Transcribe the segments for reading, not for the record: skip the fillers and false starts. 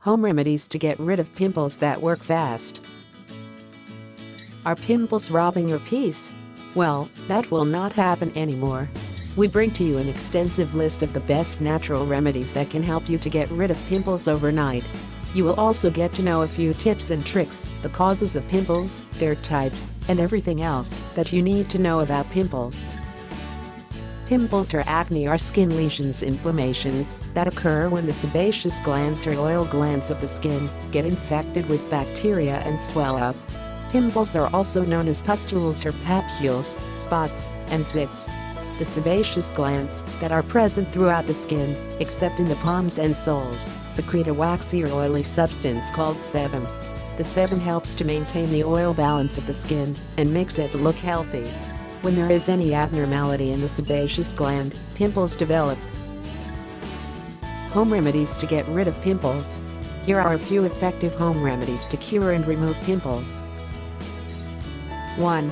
Home remedies to get rid of pimples that work fast. Are pimples robbing your peace? Well, that will not happen anymore. We bring to you an extensive list of the best natural remedies that can help you to get rid of pimples overnight. You will also get to know a few tips and tricks, the causes of pimples, their types, and everything else that you need to know about pimples. Pimples or acne are skin lesions, inflammations that occur when the sebaceous glands or oil glands of the skin get infected with bacteria and swell up. Pimples are also known as pustules or papules, spots, and zits. The sebaceous glands that are present throughout the skin, except in the palms and soles, secrete a waxy or oily substance called sebum. The sebum helps to maintain the oil balance of the skin and makes it look healthy. When there is any abnormality in the sebaceous gland, pimples develop. Home remedies to get rid of pimples. Here are a few effective home remedies to cure and remove pimples. 1.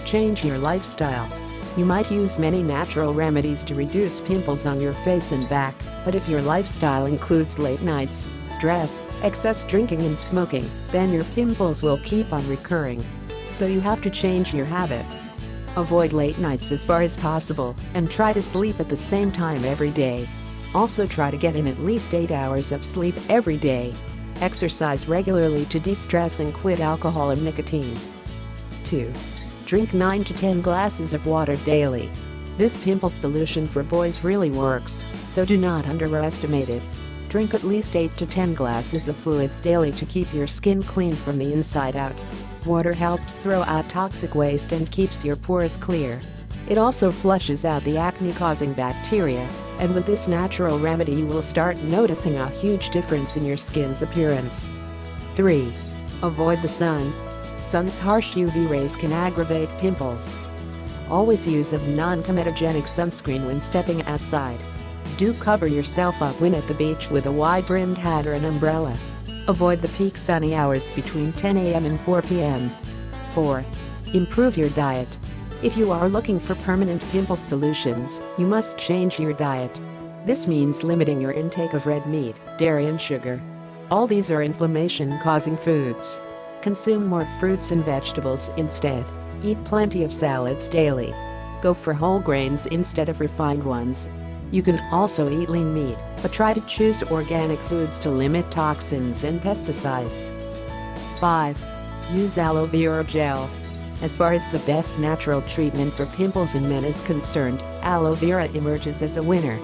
Change your lifestyle. You might use many natural remedies to reduce pimples on your face and back, but if your lifestyle includes late nights, stress, excess drinking and smoking, then your pimples will keep on recurring. So you have to change your habits. Avoid late nights as far as possible and try to sleep at the same time every day. Also try to get in at least 8 hours of sleep every day. Exercise regularly to de-stress and quit alcohol and nicotine. 2. Drink 9 to 10 glasses of water daily. This pimple solution for boys really works, so do not underestimate it. Drink at least 8 to 10 glasses of fluids daily to keep your skin clean from the inside out. Water helps throw out toxic waste and keeps your pores clear. It also flushes out the acne-causing bacteria, and with this natural remedy you will start noticing a huge difference in your skin's appearance. 3. Avoid the sun. Sun's harsh UV rays can aggravate pimples. Always use a non-comedogenic sunscreen when stepping outside. Do cover yourself up when at the beach with a wide-brimmed hat or an umbrella. Avoid the peak sunny hours between 10 a.m. and 4 p.m. 4. Improve your diet. If you are looking for permanent pimple solutions, you must change your diet. This means limiting your intake of red meat, dairy and sugar. All these are inflammation-causing foods. Consume more fruits and vegetables instead. Eat plenty of salads daily. Go for whole grains instead of refined ones. You can also eat lean meat, but try to choose organic foods to limit toxins and pesticides. 5. Use aloe vera gel. As far as the best natural treatment for pimples in men is concerned, aloe vera emerges as a winner.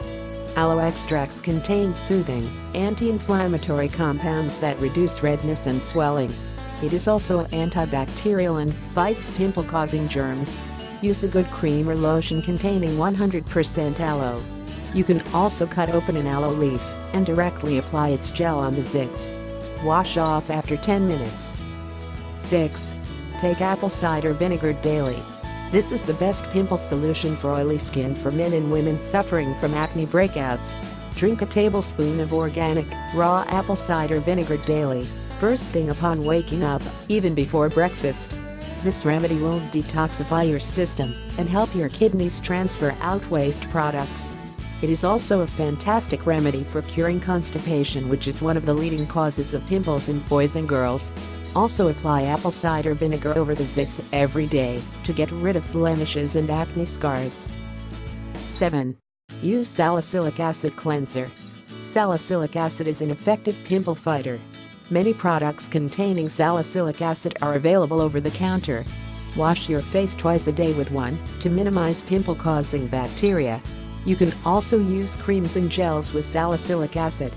Aloe extracts contain soothing, anti-inflammatory compounds that reduce redness and swelling. It is also antibacterial and fights pimple-causing germs. Use a good cream or lotion containing 100% aloe. You can also cut open an aloe leaf and directly apply its gel on the zits. Wash off after 10 minutes. 6. Take apple cider vinegar daily. This is the best pimple solution for oily skin for men and women suffering from acne breakouts. Drink a tablespoon of organic, raw apple cider vinegar daily, first thing upon waking up, even before breakfast. This remedy will detoxify your system and help your kidneys transfer out waste products. It is also a fantastic remedy for curing constipation, which is one of the leading causes of pimples in boys and girls. Also apply apple cider vinegar over the zits every day to get rid of blemishes and acne scars. 7. Use salicylic acid cleanser. Salicylic acid is an effective pimple fighter. Many products containing salicylic acid are available over the counter. Wash your face twice a day with one to minimize pimple-causing bacteria. You can also use creams and gels with salicylic acid.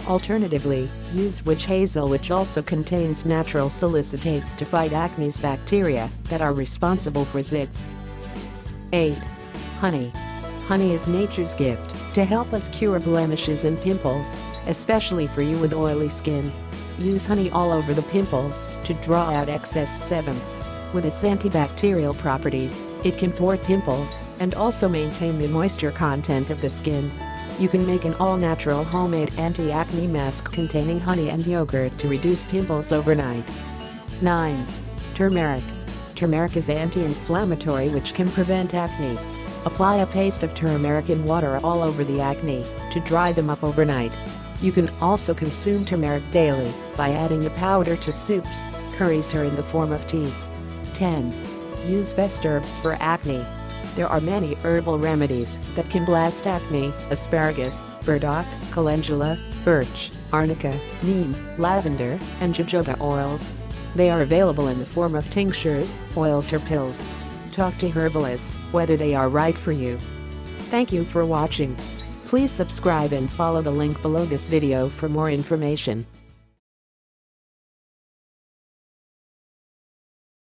Alternatively, use witch hazel, which also contains natural salicitates to fight acne's bacteria that are responsible for zits. 8. Honey. Honey is nature's gift to help us cure blemishes and pimples, especially for you with oily skin. Use honey all over the pimples to draw out excess sebum. With its antibacterial properties, it can pour pimples and also maintain the moisture content of the skin. You can make an all-natural homemade anti-acne mask containing honey and yogurt to reduce pimples overnight. 9. Turmeric. Turmeric is anti-inflammatory, which can prevent acne. Apply a paste of turmeric in water all over the acne to dry them up overnight. You can also consume turmeric daily by adding the powder to soups, curries or in the form of tea. 10. Use best herbs for acne. There are many herbal remedies that can blast acne: asparagus, burdock, calendula, birch, arnica, neem, lavender, and jojoba oils. They are available in the form of tinctures, oils or pills. Talk to herbalists whether they are right for you. Thank you for watching. Please subscribe and follow the link below this video for more information.